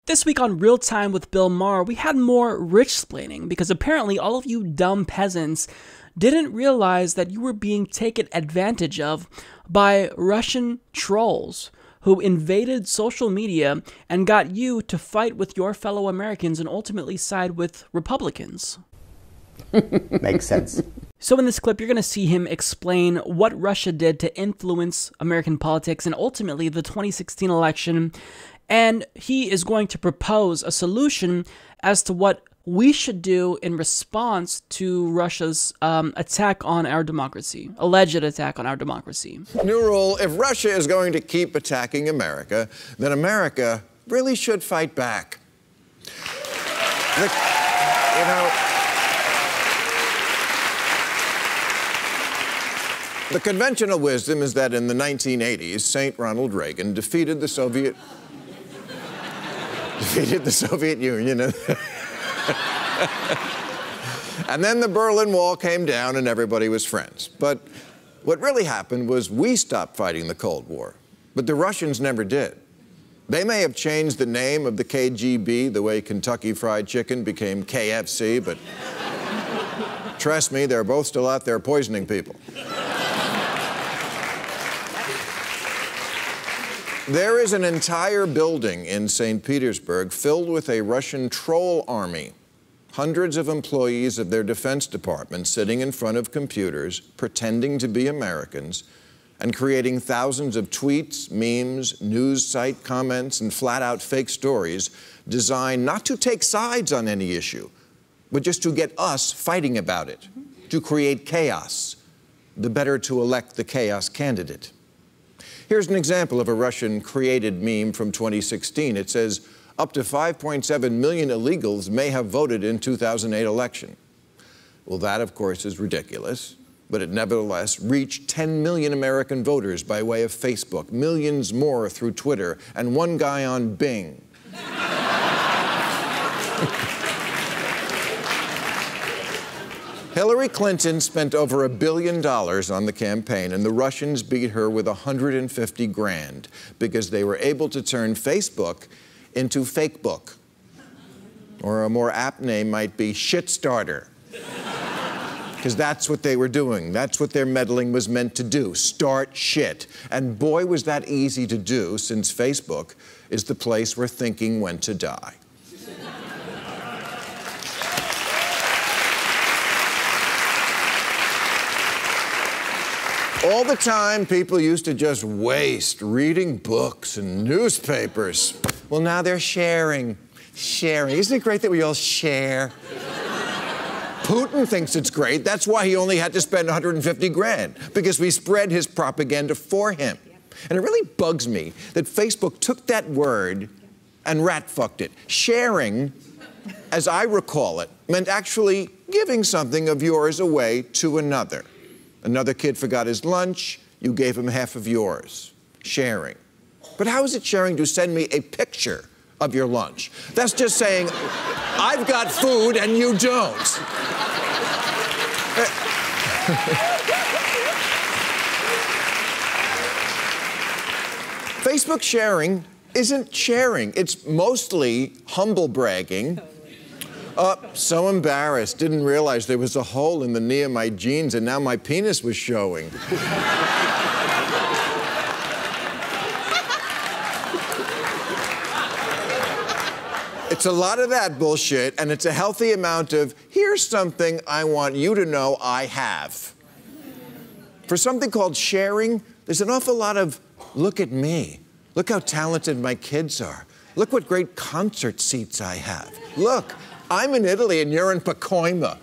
This week on Real Time with Bill Maher, we had more rich-splaining because apparently all of you dumb peasants didn't realize that you were being taken advantage of by Russian trolls who invaded social media and got you to fight with your fellow Americans and ultimately side with Republicans. Makes sense. So in this clip, you're going to see him explain what Russia did to influence American politics and ultimately the 2016 election. And he is going to propose a solution as to what we should do in response to Russia's attack on our democracy, alleged attack on our democracy. New rule, if Russia is going to keep attacking America, then America really should fight back. The conventional wisdom is that in the 1980s, St. Ronald Reagan defeated the Soviet Union. And then the Berlin Wall came down and everybody was friends. But what really happened was we stopped fighting the Cold War, but the Russians never did. They may have changed the name of the KGB the way Kentucky Fried Chicken became KFC, but trust me, they're both still out there poisoning people. There is an entire building in St. Petersburg filled with a Russian troll army. Hundreds of employees of their Defense Department sitting in front of computers, pretending to be Americans, and creating thousands of tweets, memes, news site comments, and flat-out fake stories designed not to take sides on any issue, but just to get us fighting about it, to create chaos, the better to elect the chaos candidate. Here's an example of a Russian-created meme from 2016. It says, up to 5.7 million illegals may have voted in 2008 election. Well, that, of course, is ridiculous, but it nevertheless reached 10 million American voters by way of Facebook, millions more through Twitter, and one guy on Bing. Hillary Clinton spent over $1 billion on the campaign, and the Russians beat her with 150 grand because they were able to turn Facebook into Fakebook. Or a more apt name might be Shitstarter. Because that's what they were doing. That's what their meddling was meant to do, start shit. And boy, was that easy to do, since Facebook is the place where thinking went to die. All the time, people used to just waste reading books and newspapers. Well, now they're sharing. Sharing. Isn't it great that we all share? Putin thinks it's great. That's why he only had to spend 150 grand, because we spread his propaganda for him. And it really bugs me that Facebook took that word and rat-fucked it. Sharing, as I recall it, meant actually giving something of yours away to another. Another kid forgot his lunch, you gave him half of yours. Sharing. But how is it sharing to send me a picture of your lunch? That's just saying, I've got food and you don't. Facebook sharing isn't sharing. It's mostly humble bragging. So embarrassed. Didn't realize there was a hole in the knee of my jeans and now my penis was showing. It's a lot of that bullshit, and it's a healthy amount of, here's something I want you to know I have. For something called sharing, there's an awful lot of, look at me. Look how talented my kids are. Look what great concert seats I have. Look, I'm in Italy and you're in Pacoima.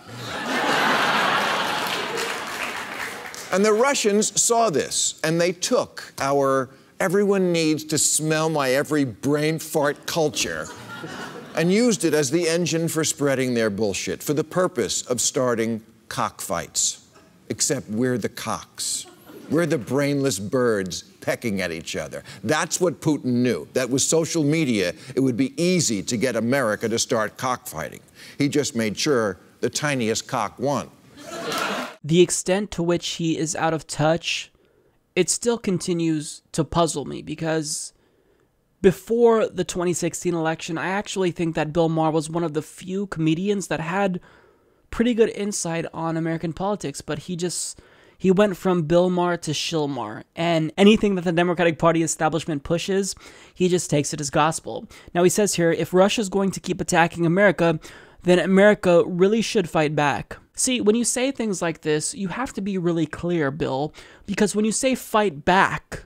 And the Russians saw this, and they took our everyone needs to smell my every brain fart culture and used it as the engine for spreading their bullshit for the purpose of starting cockfights. Except we're the cocks. We're the brainless birds pecking at each other. That's what Putin knew. That with social media, it would be easy to get America to start cockfighting. He just made sure the tiniest cock won. The extent to which he is out of touch, it still continues to puzzle me, because before the 2016 election, I actually think that Bill Maher was one of the few comedians that had pretty good insight on American politics, but he went from Bill Maher to Shill Maher, and anything that the Democratic Party establishment pushes, he just takes it as gospel. Now he says here, if Russia's going to keep attacking America, then America really should fight back. See, when you say things like this, you have to be really clear, Bill, because when you say fight back,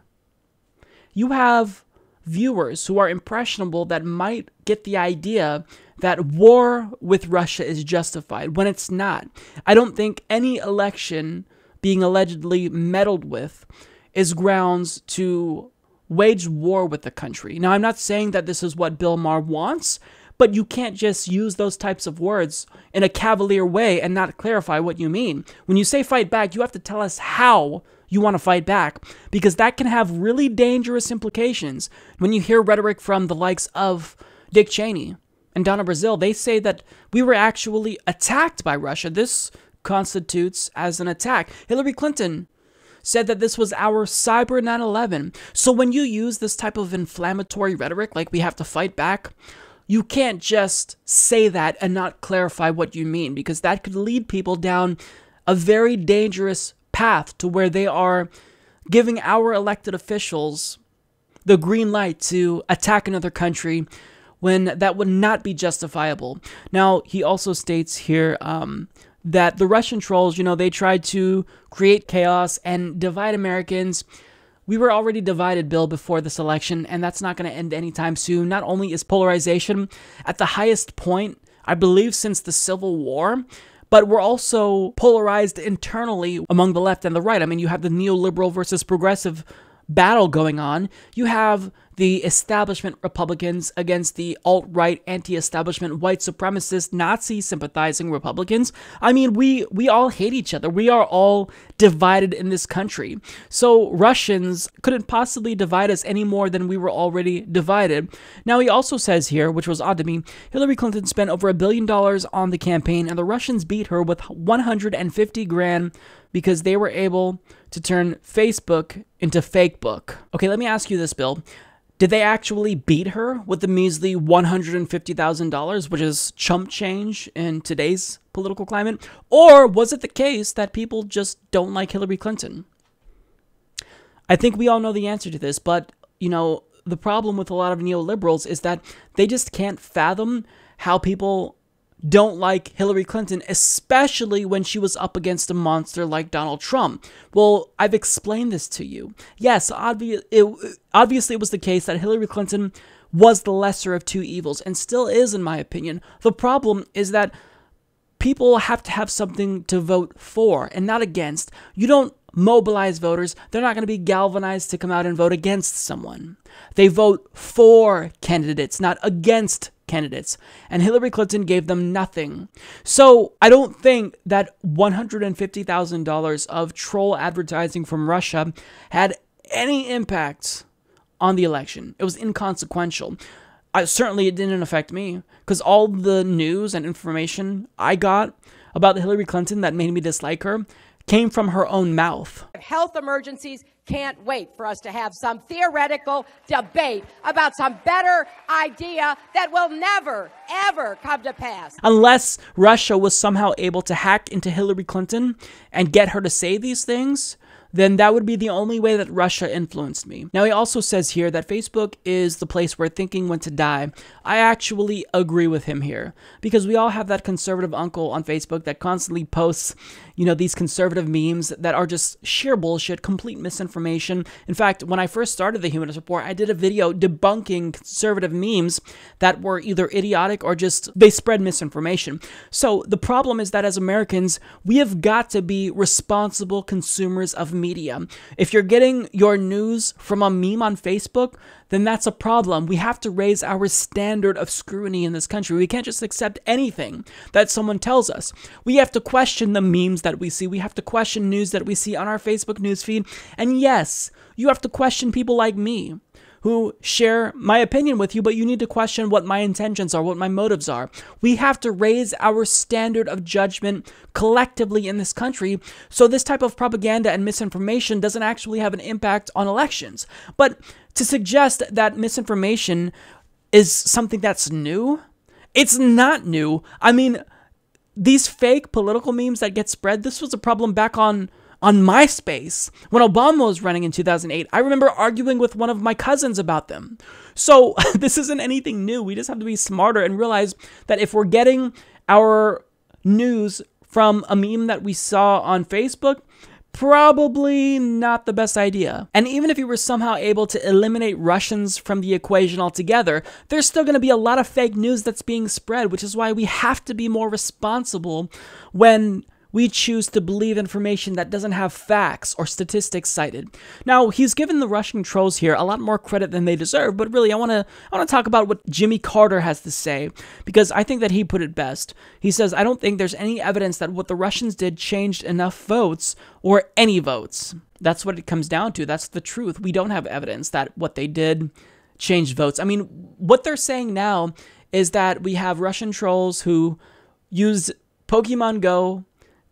you have viewers who are impressionable that might get the idea that war with Russia is justified when it's not. I don't think any election being allegedly meddled with is grounds to wage war with the country. Now, I'm not saying that this is what Bill Maher wants, but you can't just use those types of words in a cavalier way and not clarify what you mean. When you say fight back, you have to tell us how you want to fight back, because that can have really dangerous implications. When you hear rhetoric from the likes of Dick Cheney and Donna Brazile, they say that we were actually attacked by Russia. This constitutes as an attack. Hillary Clinton said that this was our cyber 9/11. So when you use this type of inflammatory rhetoric, like we have to fight back, you can't just say that and not clarify what you mean, because that could lead people down a very dangerous path to where they are giving our elected officials the green light to attack another country when that would not be justifiable. Now, he also states here that the Russian trolls, they tried to create chaos and divide Americans. We were already divided, Bill, before this election, and that's not going to end anytime soon. Not only is polarization at the highest point, I believe, since the Civil War, but we're also polarized internally among the left and the right. I mean, you have the neoliberal versus progressive battle going on. You have the establishment Republicans against the alt-right, anti-establishment, white supremacist, Nazi-sympathizing Republicans. I mean, we all hate each other. We are all divided in this country. So Russians couldn't possibly divide us any more than we were already divided. Now, he also says here, which was odd to me, Hillary Clinton spent over $1 billion on the campaign, and the Russians beat her with 150 grand because they were able to turn Facebook into Fakebook. Okay, let me ask you this, Bill. Did they actually beat her with the measly $150,000, which is chump change in today's political climate? Or was it the case that people just don't like Hillary Clinton? I think we all know the answer to this, but, the problem with a lot of neoliberals is that they just can't fathom how people don't like Hillary Clinton, especially when she was up against a monster like Donald Trump. Well, I've explained this to you. Yes, obviously it was the case that Hillary Clinton was the lesser of two evils, and still is, in my opinion. The problem is that people have to have something to vote for and not against. You don't mobilize voters. They're not going to be galvanized to come out and vote against someone. They vote for candidates, not against candidates, and Hillary Clinton gave them nothing. So I don't think that $150,000 of troll advertising from Russia had any impact on the election. It was inconsequential. Certainly it didn't affect me, because all the news and information I got about Hillary Clinton that made me dislike her came from her own mouth. Health emergencies can't wait for us to have some theoretical debate about some better idea that will never, ever come to pass. Unless Russia was somehow able to hack into Hillary Clinton and get her to say these things, then that would be the only way that Russia influenced me. Now, he also says here that Facebook is the place where thinking went to die. I actually agree with him here, because we all have that conservative uncle on Facebook that constantly posts, these conservative memes that are just sheer bullshit, complete misinformation. In fact, when I first started the Humanist Report, I did a video debunking conservative memes that were either idiotic or just, they spread misinformation. So the problem is that as Americans, we have got to be responsible consumers of media. If you're getting your news from a meme on Facebook, then that's a problem. We have to raise our standard of scrutiny in this country. We can't just accept anything that someone tells us. We have to question the memes that we see. We have to question news that we see on our Facebook newsfeed. And yes, you have to question people like me who share my opinion with you, but you need to question what my intentions are, what my motives are. We have to raise our standard of judgment collectively in this country so this type of propaganda and misinformation doesn't actually have an impact on elections. But to suggest that misinformation is something that's new, it's not new. I mean, these fake political memes that get spread, this was a problem back on MySpace when Obama was running in 2008. I remember arguing with one of my cousins about them. So this isn't anything new. We just have to be smarter and realize that if we're getting our news from a meme that we saw on Facebook, probably not the best idea. And even if you were somehow able to eliminate Russians from the equation altogether, there's still going to be a lot of fake news that's being spread, which is why we have to be more responsible when we choose to believe information that doesn't have facts or statistics cited. Now, he's given the Russian trolls here a lot more credit than they deserve, but really, I want to talk about what Jimmy Carter has to say, because I think that he put it best. He says, "I don't think there's any evidence that what the Russians did changed enough votes or any votes." That's what it comes down to. That's the truth. We don't have evidence that what they did changed votes. I mean, what they're saying now is that we have Russian trolls who use Pokemon Go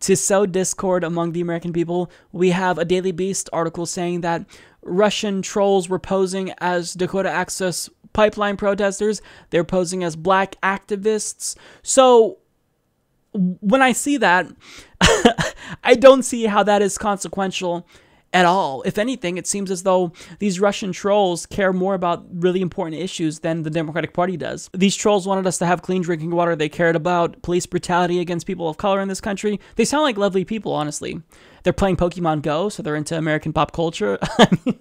to sow discord among the American people. We have a Daily Beast article saying that Russian trolls were posing as Dakota Access Pipeline protesters. They're posing as black activists. So when I see that, I don't see how that is consequential at all. If anything, it seems as though these Russian trolls care more about really important issues than the Democratic Party does. These trolls wanted us to have clean drinking water. They cared about police brutality against people of color in this country. They sound like lovely people, honestly. They're playing Pokemon Go, so they're into American pop culture. I mean,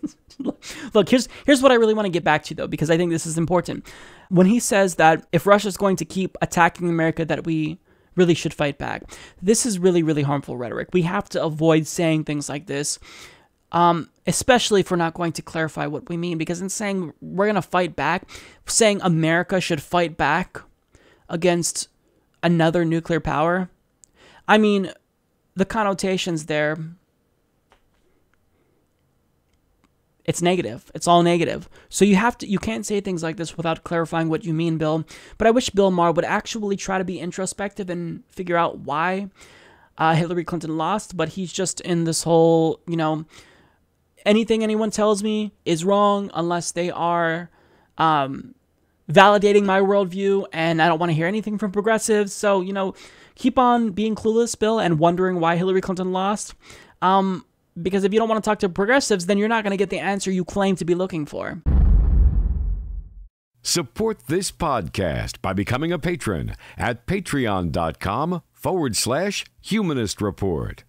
look, here's what I really want to get back to, though, because I think this is important. When he says that if Russia's going to keep attacking America, that we really should fight back. This is really, really harmful rhetoric. We have to avoid saying things like this. Especially if we're not going to clarify what we mean, because in saying we're going to fight back, saying America should fight back against another nuclear power, I mean, the connotations there, it's negative. It's all negative. So you can't say things like this without clarifying what you mean, Bill. But I wish Bill Maher would actually try to be introspective and figure out why Hillary Clinton lost, but he's just in this whole, anything anyone tells me is wrong unless they are validating my worldview, and I don't want to hear anything from progressives. So, keep on being clueless, Bill, and wondering why Hillary Clinton lost. Because if you don't want to talk to progressives, then you're not going to get the answer you claim to be looking for. Support this podcast by becoming a patron at patreon.com/Humanist Report.